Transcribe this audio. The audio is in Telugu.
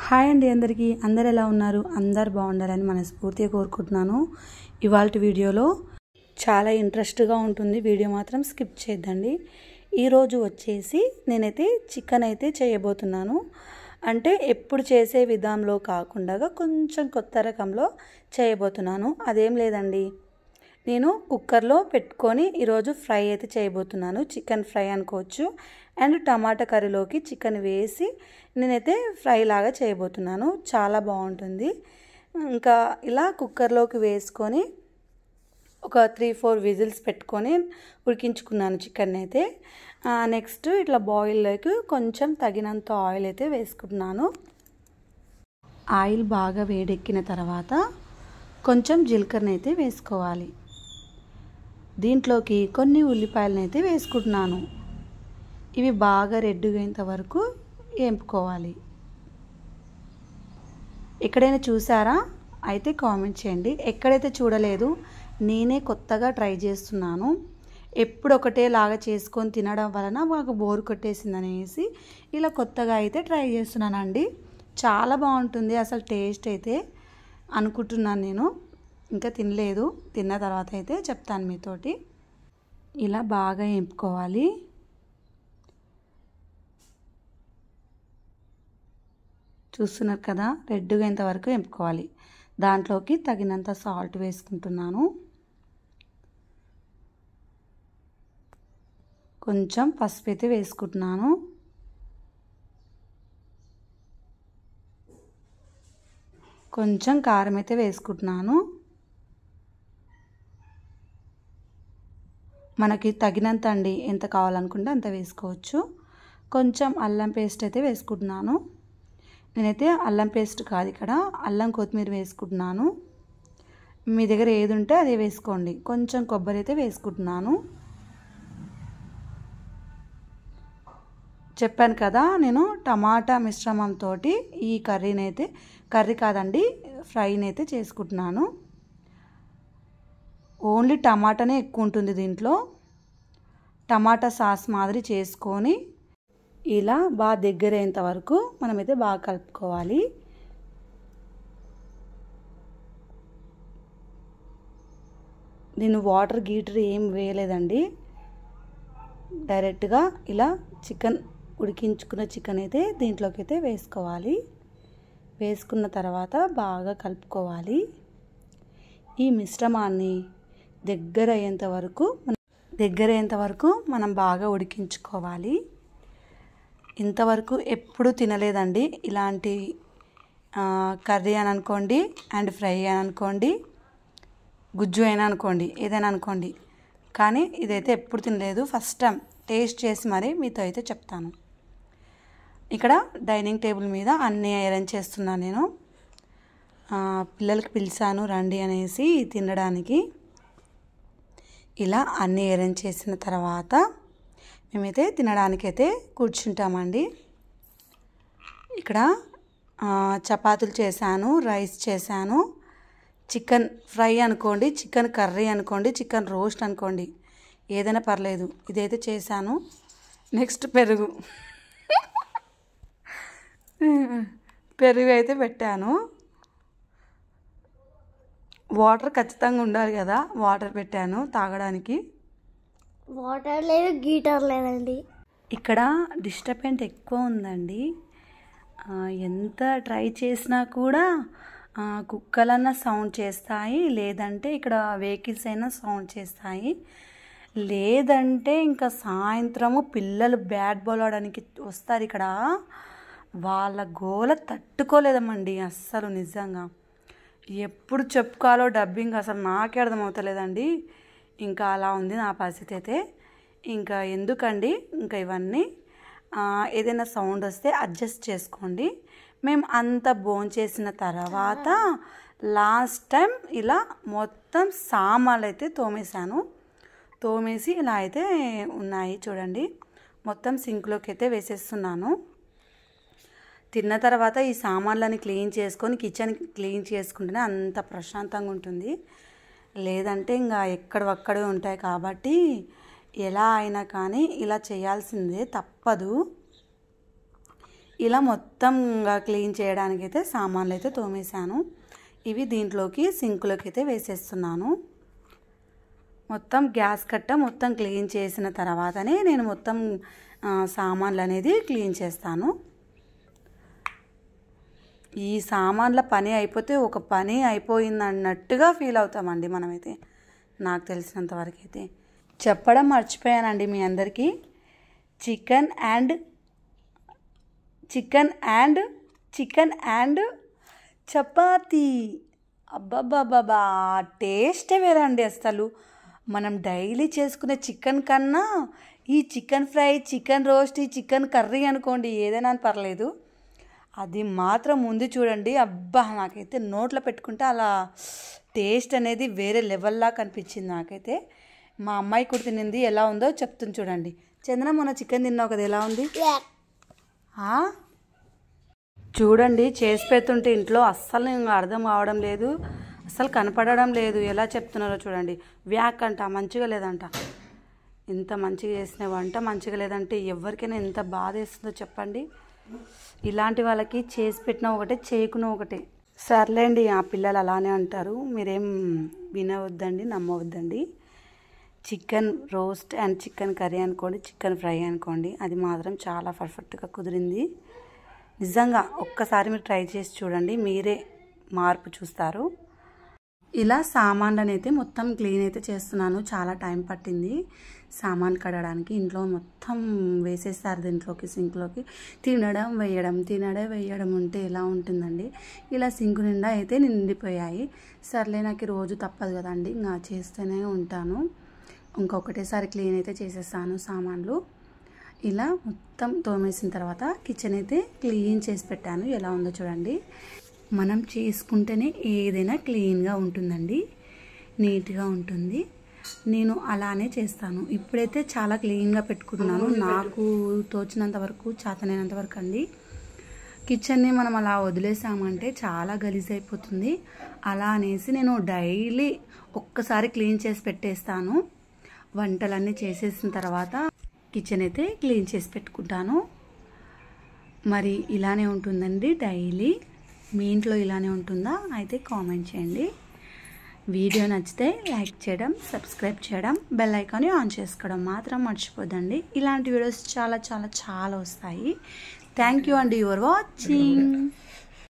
హాయ్ అండి అందరికీ. అందరు ఎలా ఉన్నారు? అందరు బాగుండాలని మనస్ఫూర్తిగా కోరుకుంటున్నాను. ఇవాల్టి వీడియోలో చాలా ఇంట్రెస్ట్గా ఉంటుంది. వీడియో మాత్రం స్కిప్ చేయొద్దండి. ఈరోజు వచ్చేసి నేనైతే చికెన్ అయితే చేయబోతున్నాను. అంటే ఎప్పుడు చేసే విధానంలో కాకుండా కొంచెం కొత్త రకంలో చేయబోతున్నాను. అదేం లేదండి, నేను కుక్కర్లో పెట్టుకొని ఈరోజు ఫ్రై అయితే చేయబోతున్నాను. చికెన్ ఫ్రై అనుకోవచ్చు. అండ్ టమాటా కర్రీలోకి చికెన్ వేసి నేనైతే ఫ్రై లాగా చేయబోతున్నాను. చాలా బాగుంటుంది. ఇంకా ఇలా కుక్కర్లోకి వేసుకొని ఒక 3-4 విజిల్స్ పెట్టుకొని ఉడికించుకున్నాను చికెన్ అయితే. నెక్స్ట్ ఇట్లా బాయిల్లోకి కొంచెం తగినంత ఆయిల్ అయితే వేసుకుంటున్నాను. ఆయిల్ బాగా వేడెక్కిన తర్వాత కొంచెం జీలకర్ర అయితే వేసుకోవాలి. దీంట్లోకి కొన్ని ఉల్లిపాయలను అయితే వేసుకుంటున్నాను. ఇవి బాగా రెడ్డుగా అయ్యేంత వరకు వేపుకోవాలి. ఎక్కడైనా చూసారా అయితే కామెంట్ చేయండి. ఎక్కడైతే చూడలేదు, నేనే కొత్తగా ట్రై చేస్తున్నాను. ఎప్పుడు ఒకటే లాగా చేసుకొని తినడం వలన మాకు బోర్ కొట్టేసింది అనేసి ఇలా కొత్తగా అయితే ట్రై చేస్తున్నానండి. చాలా బాగుంటుంది అసలు టేస్ట్ అయితే అనుకుంటున్నాను. నేను ఇంకా తినలేదు, తిన్న తర్వాత అయితే చెప్తాను మీతోటి. ఇలా బాగా వేపుకోవాలి. చూస్తున్నారు కదా, రెడ్గా అయ్యేంతవరకు వేపుకోవాలి. దాంట్లోకి తగినంత సాల్ట్ వేసుకుంటున్నాను. కొంచెం పసుపు అయితే వేసుకుంటున్నాను. కొంచెం కారం అయితే వేసుకుంటున్నాను. మనకి తగినంత అండి, ఎంత కావాలనుకుంటే అంత వేసుకోవచ్చు. కొంచెం అల్లం పేస్ట్ అయితే వేసుకుంటున్నాను. నేనైతే అల్లం పేస్ట్ కాదు, ఇక్కడ అల్లం కొత్తిమీర వేసుకుంటున్నాను. మీ దగ్గర ఏది ఉంటే అదే వేసుకోండి. కొంచెం కొబ్బరి అయితే వేసుకుంటున్నాను. చెప్పాను కదా, నేను టమాటా మిశ్రమంతో ఈ కర్రీ కాదండి, ఫ్రైని అయితే చేసుకుంటున్నాను. ఓన్లీ టమాటానే ఎక్కువ ఉంటుంది దీంట్లో. టమాటా సాస్ మాదిరి చేసుకొని ఇలా బాగా దగ్గర అయ్యేంత వరకు మనమైతే బాగా కలుపుకోవాలి. నేను వాటర్ గీటర్ ఏం వేయలేదండి, డైరెక్ట్గా ఇలా చికెన్ ఉడికించుకున్న చికెన్ అయితే దీంట్లోకి అయితే వేసుకోవాలి. వేసుకున్న తర్వాత బాగా కలుపుకోవాలి. ఈ మిశ్రమాన్ని దగ్గర అయ్యేంత వరకు మనం బాగా ఉడికించుకోవాలి. ఇంతవరకు ఎప్పుడు తినలేదండి ఇలాంటి కర్రీ అని అనుకోండి, అండ్ ఫ్రై అని అనుకోండి, గుజ్జు అయినా అనుకోండి, ఏదైనా అనుకోండి, కానీ ఇదైతే ఎప్పుడు తినలేదు. ఫస్ట్ టైం టేస్ట్ చేసి మరి మీతో అయితే చెప్తాను. ఇక్కడ డైనింగ్ టేబుల్ మీద అన్నీ అరేంజ్ చేస్తున్నాను నేను. పిల్లలకి పిలిచాను రండి అనేసి తినడానికి. ఇలా అన్నీ అరేంజ్ చేసిన తర్వాత మేమైతే తినడానికైతే కూర్చుంటామండి. ఇక్కడ చపాతీలు చేశాను, రైస్ చేశాను, చికెన్ ఫ్రై అనుకోండి, చికెన్ కర్రీ అనుకోండి, చికెన్ రోస్ట్ అనుకోండి, ఏదైనా పర్లేదు, ఇదైతే చేశాను. నెక్స్ట్ పెరుగు అయితే పెట్టాను. వాటర్ ఖచ్చితంగా ఉండాలి కదా, వాటర్ పెట్టాను తాగడానికి. వాటర్ లేదు, గీటర్ లేదండి. ఇక్కడ డిస్టర్బెన్స్ ఎక్కువ ఉందండి. ఎంత ట్రై చేసినా కూడా కుక్కలన్నా సౌండ్ చేస్తాయి, లేదంటే ఇక్కడ వెహికల్స్ అయినా సౌండ్ చేస్తాయి, లేదంటే ఇంకా సాయంత్రము పిల్లలు బ్యాట్ బాల్ ఆడడానికి వస్తారు. ఇక్కడ వాళ్ళ గోల తట్టుకోలేదమండి అస్సలు. నిజంగా ఎప్పుడు చెప్పుకోవాలో డబ్బింగ్ అసలు నాకే అర్థమవుతలేదండి. ఇంకా అలా ఉంది నా పరిస్థితి అయితే. ఇంకా ఎందుకండి, ఇంకా ఇవన్నీ ఏదైనా సౌండ్ వస్తే అడ్జస్ట్ చేసుకోండి. మేము అంతా భోంచేసిన తర్వాత లాస్ట్ టైం ఇలా మొత్తం సామాన్లు అయితే తోమేసి ఇలా అయితే ఉన్నాయి చూడండి. మొత్తం సింక్లోకి అయితే వేసేస్తున్నాను. తిన్న తర్వాత ఈ సామాన్లని క్లీన్ చేసుకొని కిచెన్ క్లీన్ చేసుకుంటేనే అంత ప్రశాంతంగా ఉంటుంది. లేదంటే ఇంకా ఎక్కడవక్కడే ఉంటాయి కాబట్టి ఎలా అయినా కానీ ఇలా చేయాల్సిందే, తప్పదు. ఇలా మొత్తంగా క్లీన్ చేయడానికి అయితే సామాన్లు అయితే తోమేశాను. ఇవి దీంట్లోకి సింకులోకి అయితే వేసేస్తున్నాను. మొత్తం గ్యాస్ కట్ట మొత్తం క్లీన్ చేసిన తర్వాతనే నేను మొత్తం సామాన్లు అనేది క్లీన్ చేస్తాను. ఈ సామాన్ల పని అయిపోతే ఒక పని అయిపోయింది అన్నట్టుగా ఫీల్ అవుతామండి మనమైతే. నాకు తెలిసినంత వరకు అయితే చెప్పడం మర్చిపోయానండి మీ అందరికీ. చికెన్ అండ్ చపాతీ, అబ్బబ్బబ్బా టేస్టే వేరండి అసలు. మనం డైలీ చేసుకునే చికెన్ కన్నా ఈ చికెన్ ఫ్రై, చికెన్ రోస్ట్, ఈ చికెన్ కర్రీ అనుకోండి ఏదైనా పర్లేదు, అది మాత్రం ముందు చూడండి. అబ్బా నాకైతే నోట్లో పెట్టుకుంటే అలా టేస్ట్ అనేది వేరే లెవెల్లా కనిపించింది నాకైతే. మా అమ్మాయి కూడా తినింది, ఎలా ఉందో చెప్తుంది చూడండి. చందన మొన్న చికెన్ తిన్నావు కదా, ఎలా ఉంది? చూడండి చేసి పెడుతుంటే ఇంట్లో అస్సలు ఇంకా అర్థం కావడం లేదు, అస్సలు కనపడడం లేదు. ఎలా చెప్తున్నారో చూడండి. వ్యాక్ అంట, మంచిగా లేదంట. ఇంత మంచిగా చేసిన వంట మంచిగా లేదంటే ఎవరికైనా ఎంత బాధ వేస్తుందో చెప్పండి. ఇలాంటి వాళ్ళకి చేసి పెట్టినా ఒకటే, చేయకున్నా ఒకటే. సర్లేండి, ఆ పిల్లలు అలానే అంటారు, మీరేం వినవద్దండి, నమ్మవద్దండి. Chicken roast and chicken curry అనుకోండి, చికెన్ ఫ్రై అనుకోండి, అది మాత్రం చాలా పర్ఫెక్ట్గా కుదిరింది. నిజంగా ఒక్కసారి మీరు ట్రై చేసి చూడండి, మీరే మార్పు చూస్తారు. ఇలా సామాన్లను అయితే మొత్తం క్లీన్ అయితే చేస్తున్నాను. చాలా టైం పట్టింది సామాన్ కడగడానికి. ఇంట్లో మొత్తం వేసేస్తారు దీంట్లోకి, సింక్లోకి. తినడం వేయడం ఉంటే ఎలా ఉంటుందండి. ఇలా సింకు నిండా అయితే నిండిపోయాయి. సర్లే, నాకు రోజు తప్పదు కదండి, ఇంకా చేస్తూనే ఉంటాను. ఇంకొకటేసారి క్లీన్ అయితే చేసేస్తాను సామాన్లు. ఇలా మొత్తం తోమేసిన తర్వాత కిచెన్ అయితే క్లీన్ చేసి పెట్టాను. ఎలా ఉందో చూడండి. మనం చేసుకుంటేనే ఏదైనా క్లీన్గా ఉంటుందండి, నీట్గా ఉంటుంది. నేను అలానే చేస్తాను. ఇప్పుడైతే చాలా క్లీన్గా పెట్టుకుంటున్నాను, నాకు తోచినంత వరకు, చేతనైనంత వరకు అండి. కిచెన్ని మనం అలా వదిలేసామంటే చాలా గలీజ్ అయిపోతుంది. అలా అనేసి నేను డైలీ ఒక్కసారి క్లీన్ చేసి పెట్టేస్తాను. వంటలన్నీ చేసేసిన తర్వాత కిచెన్ అయితే క్లీన్ చేసి పెట్టుకుంటాను. మరి ఇలానే ఉంటుందండి డైలీ. మీ ఇంట్లో ఇలానే ఉంటుందా? అయితే కామెంట్ చేయండి. వీడియో నచ్చితే లైక్ చేయడం, సబ్స్క్రైబ్ చేయడం, బెల్ ఐకాన్ ఆన్ చేసుకోవడం మాత్రం మర్చిపోద్దండి. ఇలాంటి వీడియోస్ చాలా చాలా చాలా వస్తాయి. థ్యాంక్ యూ అండి, యువర్ వాచింగ్.